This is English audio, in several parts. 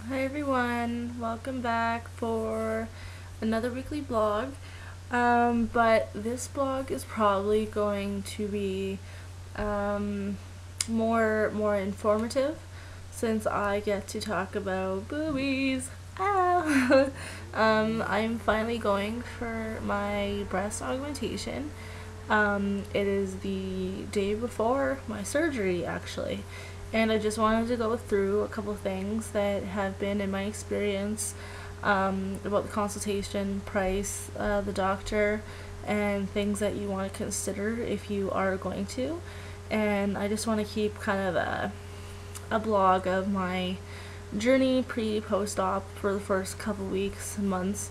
Hi everyone, welcome back for another weekly blog. But this blog is probably going to be more informative since I get to talk about boobies. Ow! I'm finally going for my breast augmentation. It is the day before my surgery, actually. And I just wanted to go through a couple things that have been in my experience about the consultation, price, the doctor, and things that you want to consider if you are going to. And I just want to keep kind of a blog of my journey pre-post op for the first couple weeks and months,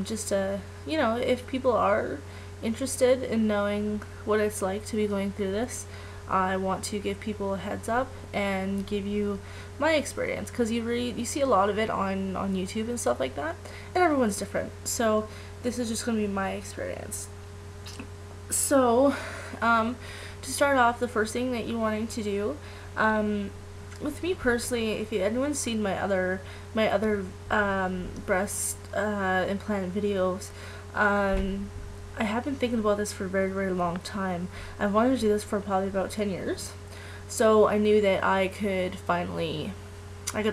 just to, if people are interested in knowing what it's like to be going through this, I want to give people a heads up and give you my experience, because you see a lot of it on YouTube and stuff like that, and everyone's different. So this is just going to be my experience. So to start off, the first thing that you're wanting to do, with me personally, if anyone's seen my other breast implant videos, I have been thinking about this for a very, very long time. I've wanted to do this for probably about 10 years. So I knew that I could finally, I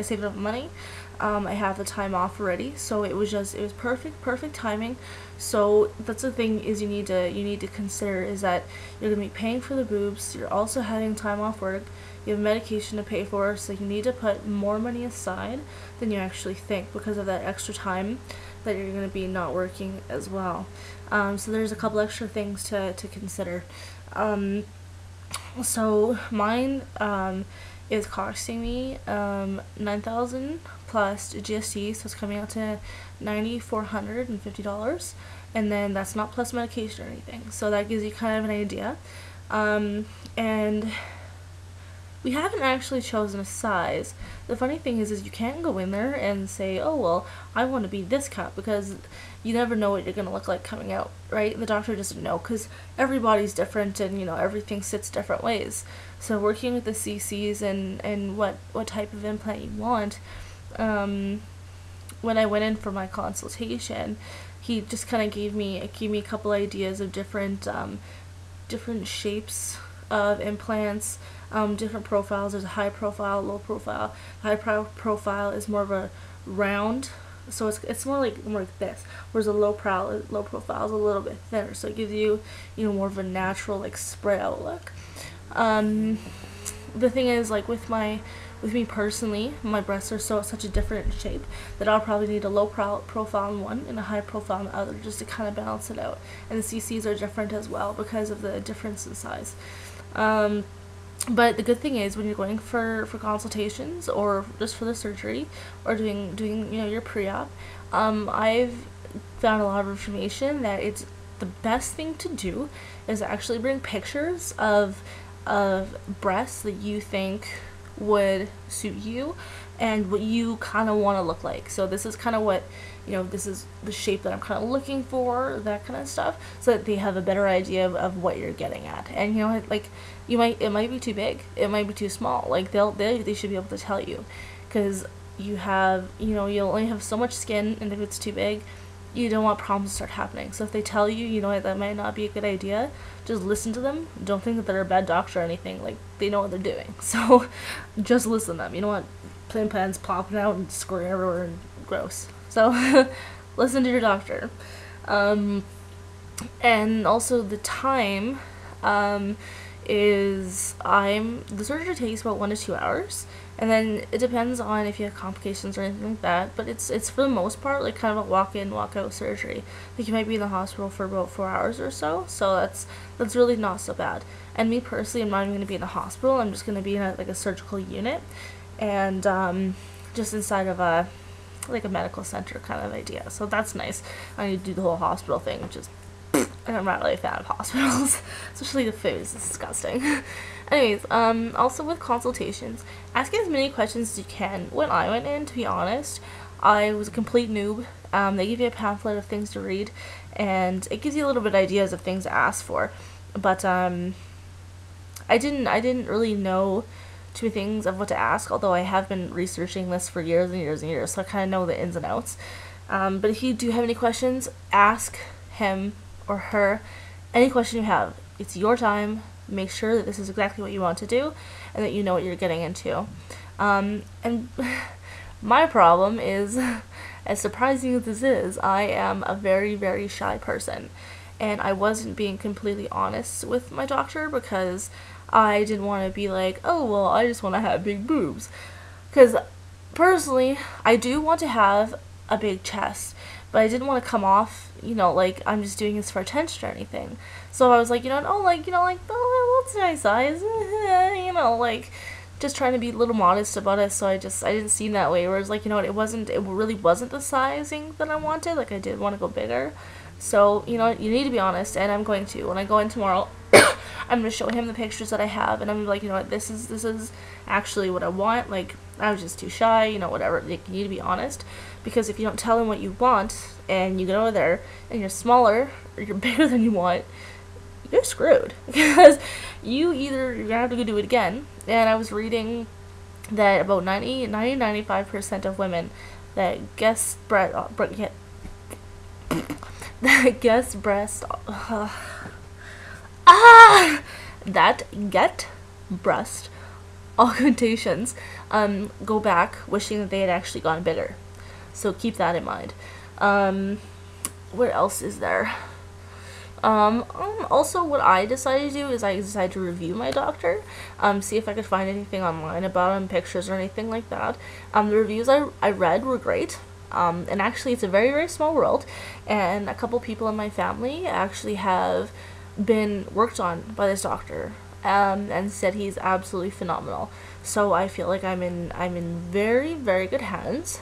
saved up money. I have the time off already, so it was perfect timing. So that's the thing is you need to consider is that you're gonna be paying for the boobs. You're also having time off work. You have medication to pay for, so you need to put more money aside than you actually think because of that extra time that you're going to be not working as well. So there's a couple extra things to consider. So mine is costing me $9,000 plus GST, so it's coming out to $9,450, and then that's not plus medication or anything. So that gives you kind of an idea. And we haven't actually chosen a size. The funny thing is you can't go in there and say, oh, well, I want to be this cut, because you never know what you're going to look like coming out, right? The doctor doesn't know, because everybody's different and, everything sits different ways. So working with the CCs and what type of implant you want, when I went in for my consultation, he just kind of gave me a couple ideas of different shapes of implants, different profiles. There's a high profile, low profile. The high profile is more of a round, so it's more like this, whereas a low profile is a little bit thinner, so it gives you more of a natural, like, spread out look. The thing is, like, with me personally, my breasts are such a different shape that I'll probably need a low profile in one and a high profile in the other, just to kind of balance it out. And the CCs are different as well because of the difference in size. But the good thing is, when you're going for consultations or just for the surgery or doing your pre-op, I've found a lot of information that it's the best thing to do is actually bring pictures of breasts that you think would suit you and what you kind of want to look like. So this is kind of what, this is the shape that I'm kind of looking for, that kind of stuff, so that they have a better idea of what you're getting at. And like, it might be too big, it might be too small. Like they should be able to tell you, because you only have so much skin, and if it's too big, you don't want problems to start happening. So if they tell you, that might not be a good idea, just listen to them. Don't think that they're a bad doctor or anything. Like, they know what they're doing. So just listen to them. You don't want implants popping out and squirting everywhere and gross. So listen to your doctor. And also the time is the surgery takes about 1 to 2 hours, and then it depends on if you have complications or anything like that, but it's for the most part like kind of a walk-in walk-out surgery. Like, you might be in the hospital for about 4 hours or so that's really not so bad. And me personally, I'm not even going to be in the hospital. I'm just going to be in a surgical unit, and just inside of a medical center kind of idea. So that's nice. I need to do the whole hospital thing, which is, and I'm not really a fan of hospitals, especially the food is disgusting. Anyways, also with consultations, ask as many questions as you can. When I went in, to be honest, I was a complete noob. They give you a pamphlet of things to read, and it gives you a little bit of ideas of things to ask for. But I didn't really know too many things of what to ask, although I have been researching this for years and years and years, so I kind of know the ins and outs. But if you do have any questions, ask him or her any question you have. It's your time. Make sure that this is exactly what you want to do and that you know what you're getting into. And my problem is, as surprising as this is, I am a very, very shy person. And I wasn't being completely honest with my doctor because I didn't want to be like, oh, well, I just want to have big boobs. Because personally, I do want to have a big chest, but I didn't want to come off, like I'm just doing this for attention or anything. So I was like, oh, that's a nice size, like just trying to be a little modest about it. So I didn't seem that way. Whereas it really wasn't the sizing that I wanted. Like I did want to go bigger. So, you need to be honest, and I'm going to. When I go in tomorrow, I'm going to show him the pictures that I have, and I'm like, this is actually what I want. Like, I was just too shy, whatever. Like, you need to be honest, because if you don't tell him what you want, and you go there, and you're smaller, or you're bigger than you want, you're screwed. Because you're going to have to go do it again. And I was reading that about 95% of women that guess get breast augmentations go back wishing that they had actually gone bigger. So keep that in mind. What else is there? Also, what I decided to do is I decided to review my doctor, see if I could find anything online about him, pictures or anything like that. The reviews I read were great. And actually it's a very, very small world, and a couple people in my family actually have been worked on by this doctor, and said he's absolutely phenomenal. So I feel like I'm in very, very good hands,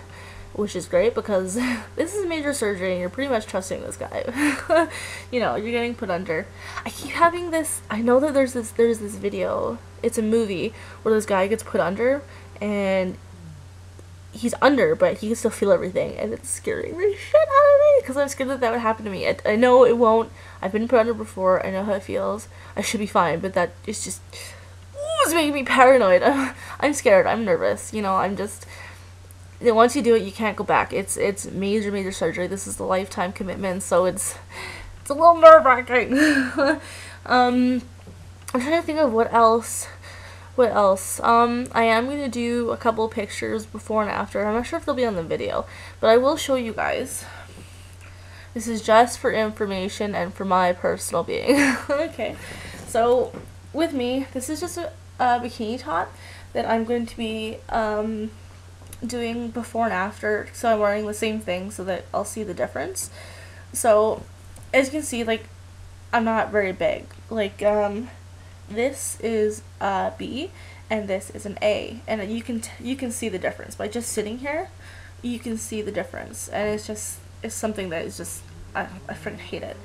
which is great because this is major surgery and you're pretty much trusting this guy. You're getting put under. I keep having this, I know that there's this video, it's a movie where this guy gets put under and he's under, but he can still feel everything, and it's scaring the shit out of me because I'm scared that would happen to me. I know it won't. I've been put under before. I know how it feels. I should be fine, but that is just it's making me paranoid. I'm scared. I'm nervous. I'm just. Once you do it, you can't go back. It's major surgery. This is the lifetime commitment, so it's a little nerve-wracking. I'm trying to think of what else. I am going to do a couple pictures before and after. I'm not sure if they'll be on the video, but I will show you guys. This is just for information and for my personal being. Okay, so with me, this is just a bikini top that I'm going to be doing before and after. So I'm wearing the same thing so that I'll see the difference. So as you can see, I'm not very big. This is a B and this is an A, and you can see the difference by just sitting here. You can see the difference, and it's something that is just I freaking hate it.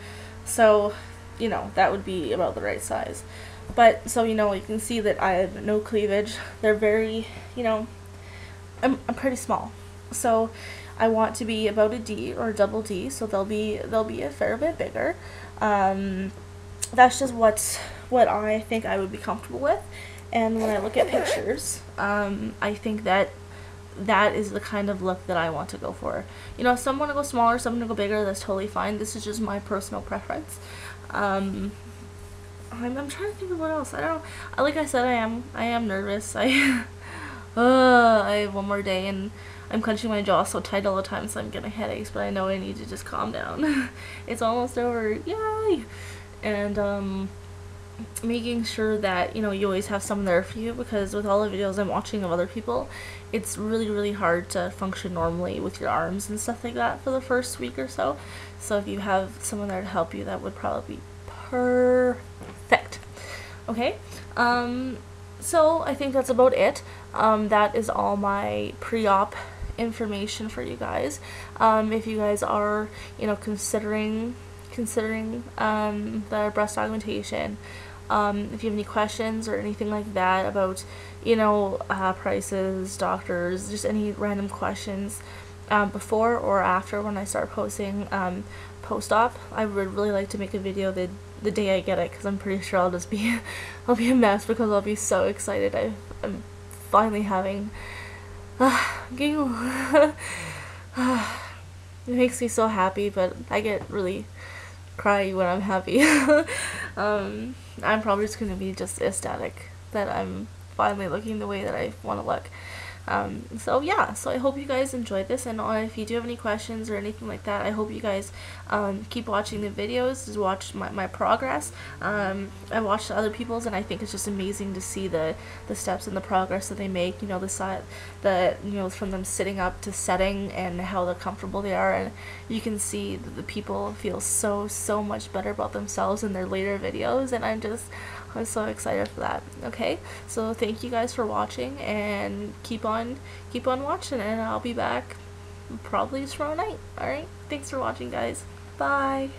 So that would be about the right size. But so you can see that I have no cleavage. They're very I'm pretty small. So I want to be about a D or a double D, so they'll be a fair bit bigger. That's just what I think I would be comfortable with, and when I look at pictures, I think that is the kind of look that I want to go for. Some want to go smaller, some want to go bigger. That's totally fine. This is just my personal preference. I'm trying to think of what else. I don't know. Like I said, I am nervous. I have one more day and I'm clenching my jaw so tight all the time, so I'm getting headaches, but I know I need to just calm down. It's almost over. Yay! And making sure that you always have someone there for you, because with all the videos I'm watching of other people, it's really hard to function normally with your arms and stuff like that for the first week or so. So if you have someone there to help you, that would probably be perfect. Okay, so I think that's about it. That is all my pre-op information for you guys. If you guys are considering the breast augmentation, if you have any questions or anything like that about prices, doctors, just any random questions before or after when I start posting post-op, I would really like to make a video the day I get it, because I'm pretty sure I'll be a mess because I'll be so excited. finally having getting it makes me so happy, but I get really cry when I'm happy. I'm probably just gonna be just ecstatic that I'm finally looking the way that I want to look. So yeah, so I hope you guys enjoyed this, and if you do have any questions or anything like that, I hope you guys keep watching the videos, to watch my progress. I watched other people's, and I think it's just amazing to see the steps and the progress that they make, you know, from them sitting up to setting and how comfortable they are, and you can see that the people feel so much better about themselves in their later videos, and I'm so excited for that. Okay, so thank you guys for watching, and keep on watching, and I'll be back probably tomorrow night. Alright, thanks for watching, guys. Bye.